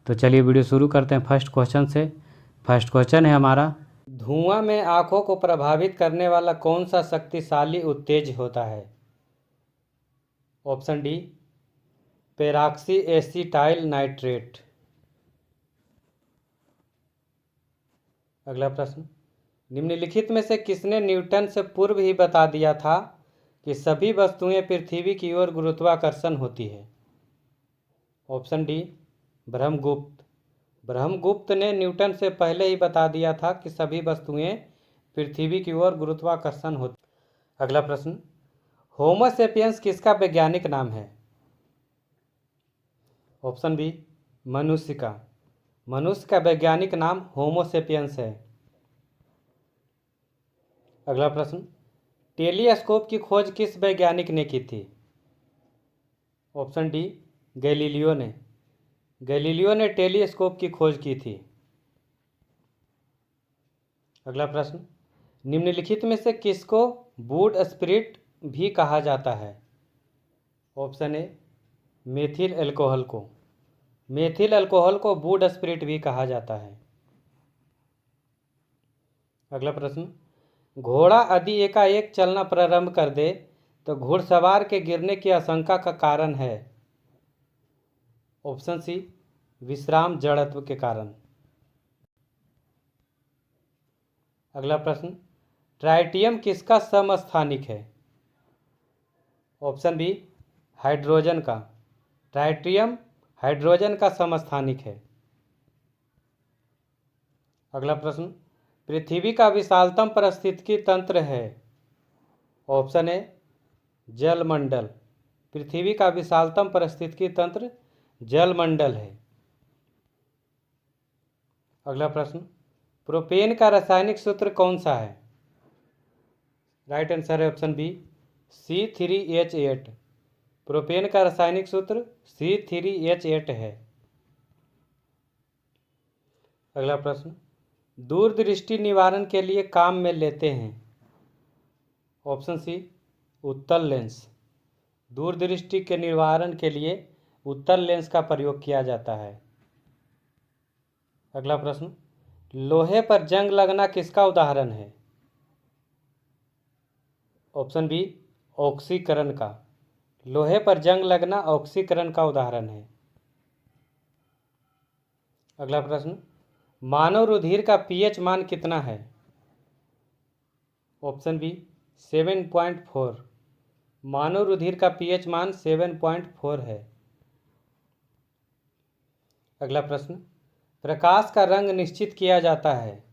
तो चलिए वीडियो शुरू करते हैं फर्स्ट क्वेश्चन से। फर्स्ट क्वेश्चन है हमारा, धुआं में आंखों को प्रभावित करने वाला कौन सा शक्तिशाली उत्तेज होता है? Option D, peroxy acetyl nitrate. अगला प्रश्न, निम्नलिखित में से किसने न्यूटन से पूर्व ही बता दिया था कि सभी वस्तुएं पृथ्वी की ओर गुरुत्वाकर्षण होती है? Option D, Brahmagupta. ब्रह्मगुप्त ने न्यूटन से पहले ही बता दिया था कि सभी वस्तुएं पृथ्वी की ओर गुरुत्वाकर्षण होती। अगला प्रश्न, होमो सेपियंस किसका वैज्ञानिक नाम है? ऑप्शन बी, मनुष्य का। मनुष्य का वैज्ञानिक नाम होमो सेपियंस है। अगला प्रश्न, टेलीस्कोप की खोज किस वैज्ञानिक ने की थी? ऑप्शन डी, गैलीलियो ने। गैलीलियो ने टेलीस्कोप की खोज की थी। अगला प्रश्न, निम्नलिखित में से किसको वुड स्पिरिट भी कहा जाता है? ऑप्शन ए, मेथिल अल्कोहल को। मेथिल अल्कोहल को वुड स्पिरिट भी कहा जाता है। अगला प्रश्न, घोड़ा यदि एकाएक चलना प्रारंभ कर दे तो घुड़सवार के गिरने की आशंका का कारण है? ऑप्शन सी, विश्राम जड़त्व के कारण। अगला प्रश्न, ट्राइटियम किसका समस्थानिक है? ऑप्शन बी, हाइड्रोजन का। ट्राइटियम हाइड्रोजन का समस्थानिक है। अगला प्रश्न, पृथ्वी का विशालतम पारिस्थितिकी तंत्र है? Option A, जलमंडल। पृथ्वी का विशालतम पारिस्थितिकी तंत्र जलमंडल है। अगला प्रश्न, प्रोपेन का रासायनिक सूत्र कौन सा है? राइट आंसर है ऑप्शन बी, C3H8। प्रोपेन का रासायनिक सूत्र C3H8 है। अगला प्रश्न, दूरदृष्टि निवारण के लिए काम में लेते हैं? ऑप्शन सी, उत्तल लेंस। दूरदृष्टि के निवारण के लिए उत्तल लेंस का प्रयोग किया जाता है। अगला प्रश्न, लोहे पर जंग लगना किसका उदाहरण है? ऑप्शन बी, ऑक्सीकरण का। लोहे पर जंग लगना ऑक्सीकरण का उदाहरण है। अगला प्रश्न, मानव रुधिर का पीएच मान कितना है? Option B, 7.4। मानव रुधिर का पीएच मान 7.4 है। अगला प्रश्न, प्रकाश का रंग निश्चित किया जाता है?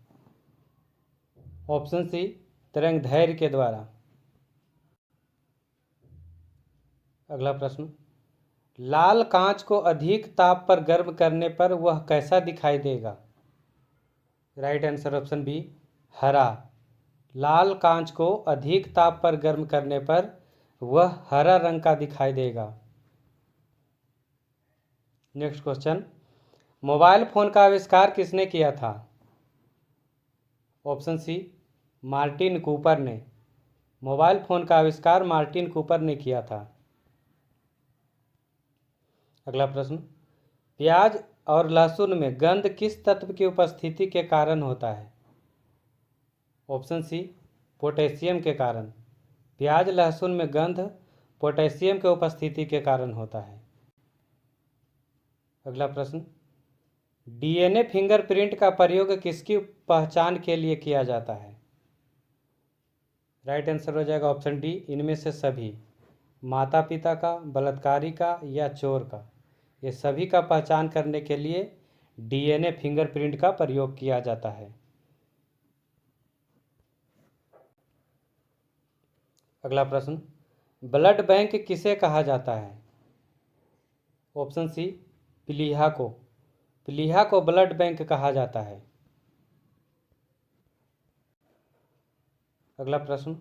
ऑप्शन सी, तरंगदैर्घ्य के द्वारा। अगला प्रश्न, लाल कांच को अधिक ताप पर गर्म करने पर वह कैसा दिखाई देगा? राइट आंसर ऑप्शन बी, हरा। लाल कांच को अधिक ताप पर गर्म करने पर वह हरा रंग का दिखाई देगा। नेक्स्ट क्वेश्चन, मोबाइल फोन का आविष्कार किसने किया था? ऑप्शन सी, मार्टिन कूपर ने। मोबाइल फोन का आविष्कार मार्टिन कूपर ने किया था। अगला प्रश्न, प्याज और लहसुन में गंध किस तत्व की उपस्थिति के कारण होता है? ऑप्शन सी, पोटेशियम के कारण। प्याज लहसुन में गंध पोटेशियम के उपस्थिति के कारण होता है। अगला प्रश्न, डीएनए फिंगरप्रिंट का प्रयोग किसकी पहचान के लिए किया जाता है? राइट आंसर हो जाएगा ऑप्शन डी, इनमें से सभी। माता पिता का, बलात्कारी का या चोर का, ये सभी का पहचान करने के लिए डीएनए फिंगरप्रिंट का प्रयोग किया जाता है। अगला प्रश्न, ब्लड बैंक किसे कहा जाता है? ऑप्शन सी, प्लीहा को। प्लीहा को ब्लड बैंक कहा जाता है। अगला प्रश्न,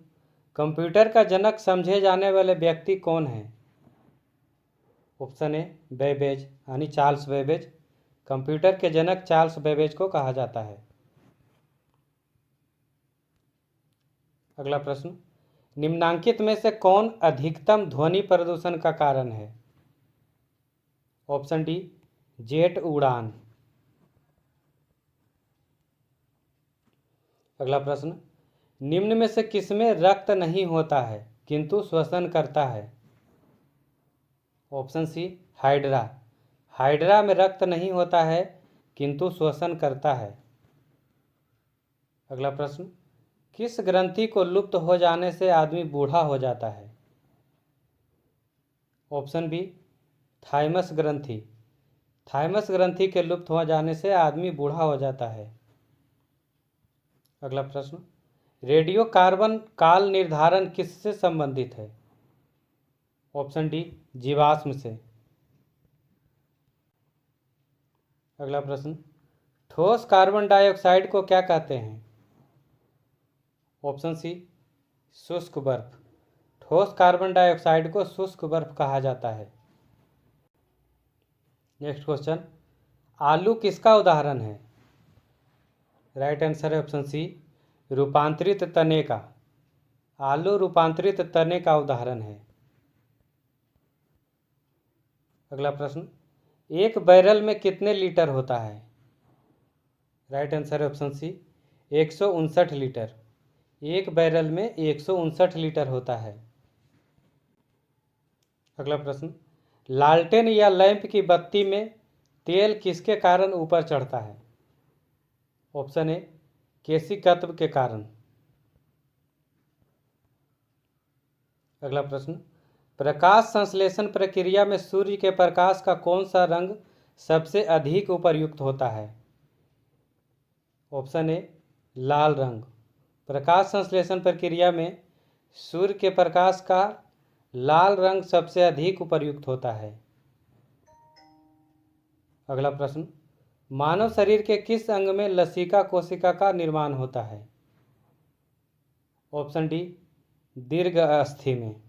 कंप्यूटर का जनक समझे जाने वाले व्यक्ति कौन है? ऑप्शन ए, बेबेज यानी चार्ल्स बेबेज। कंप्यूटर के जनक चार्ल्स बेबेज को कहा जाता है। अगला प्रश्न, निम्नांकित में से कौन अधिकतम ध्वनि प्रदूषण का कारण है? ऑप्शन डी, जेट उड़ान। अगला प्रश्न, निम्न में से किसमें रक्त नहीं होता है किंतु श्वसन करता है? Option C, hydra. हाइड्रा में रक्त नहीं होता है किंतु श्वसन करता है। अगला प्रश्न, किस ग्रंथि को लुप्त हो जाने से आदमी बूढ़ा हो जाता है? ऑप्शन बी, थाइमस ग्रंथि। थाइमस ग्रंथि के लुप्त हो जाने से आदमी बूढ़ा हो जाता है। अगला प्रश्न, रेडियो कार्बन काल निर्धारण किससे संबंधित है? ऑप्शन डी, जीवाश्म से। अगला प्रश्न, ठोस कार्बन डाइऑक्साइड को क्या कहते हैं? ऑप्शन सी, शुष्क बर्फ। ठोस कार्बन डाइऑक्साइड को शुष्क बर्फ कहा जाता है। नेक्स्ट क्वेश्चन, आलू किसका उदाहरण है? राइट आंसर है ऑप्शन सी, रूपांतरित तने का। आलू रूपांतरित तने का उदाहरण है। अगला प्रश्न, एक बैरल में कितने लीटर होता है? राइट आंसर है ऑप्शन सी, 159 लीटर। एक बैरल में 159 लीटर होता है। अगला प्रश्न, लालटेन या लैंप की बत्ती में तेल किसके कारण ऊपर चढ़ता है? ऑप्शन ए, केशिकत्व के कारण। अगला प्रश्न, प्रकाश संश्लेषण प्रक्रिया में सूर्य के प्रकाश का कौन सा रंग सबसे अधिक उपयुक्त होता है? ऑप्शन ए, लाल रंग। प्रकाश संश्लेषण प्रक्रिया में सूर्य के प्रकाश का लाल रंग सबसे अधिक उपयुक्त होता है। अगला प्रश्न, मानव शरीर के किस अंग में लसिका कोशिका का निर्माण होता है? ऑप्शन डी, दीर्घ अस्थि में।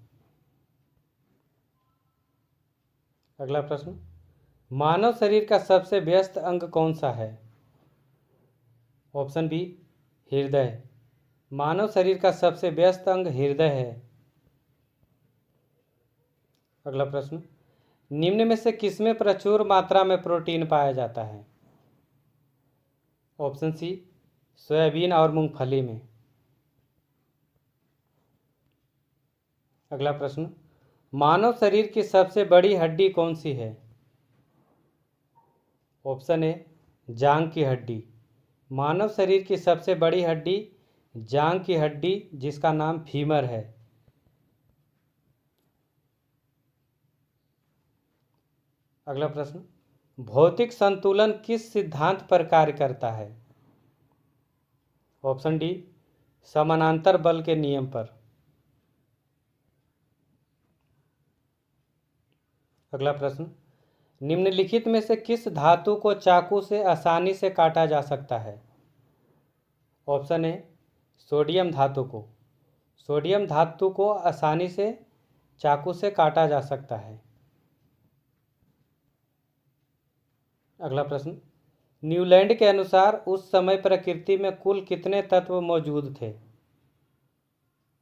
अगला प्रश्न, मानव शरीर का सबसे व्यस्त अंग कौन सा है? ऑप्शन बी, हृदय। मानव शरीर का सबसे व्यस्त अंग हृदय है। अगला प्रश्न, निम्न में से किसमें प्रचुर मात्रा में प्रोटीन पाया जाता है? ऑप्शन सी, सोयाबीन और मूंगफली में। अगला प्रश्न, मानव शरीर की सबसे बड़ी हड्डी कौन सी है? ऑप्शन ए, जांघ की हड्डी। मानव शरीर की सबसे बड़ी हड्डी जांघ की हड्डी, जिसका नाम फीमर है। अगला प्रश्न, भौतिक संतुलन किस सिद्धांत पर कार्य करता है? ऑप्शन डी, समानांतर बल के नियम पर। अगला प्रश्न, निम्नलिखित में से किस धातु को चाकू से आसानी से काटा जा सकता है? ऑप्शन ए, सोडियम धातु को। सोडियम धातु को आसानी से चाकू से काटा जा सकता है। अगला प्रश्न, न्यूलैंड के अनुसार उस समय प्रकृति में कुल कितने तत्व मौजूद थे?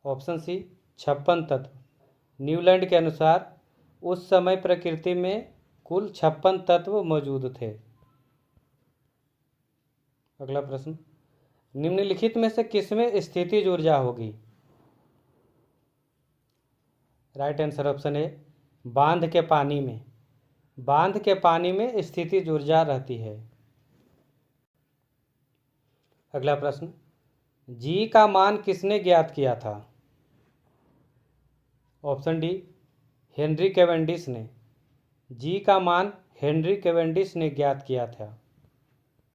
ऑप्शन सी, 56 तत्व। न्यूलैंड के अनुसार उस समय प्रकृति में कुल 56 तत्व मौजूद थे। अगला प्रश्न, निम्नलिखित में से किसमें स्थितिज ऊर्जा होगी? राइट आंसर ऑप्शन ए, बांध के पानी में। बांध के पानी में स्थितिज ऊर्जा रहती है। अगला प्रश्न, जी का मान किसने ज्ञात किया था? ऑप्शन डी, हेनरी कैवेंडिश ने। जी का मान हेनरी कैवेंडिश ने ज्ञात किया था।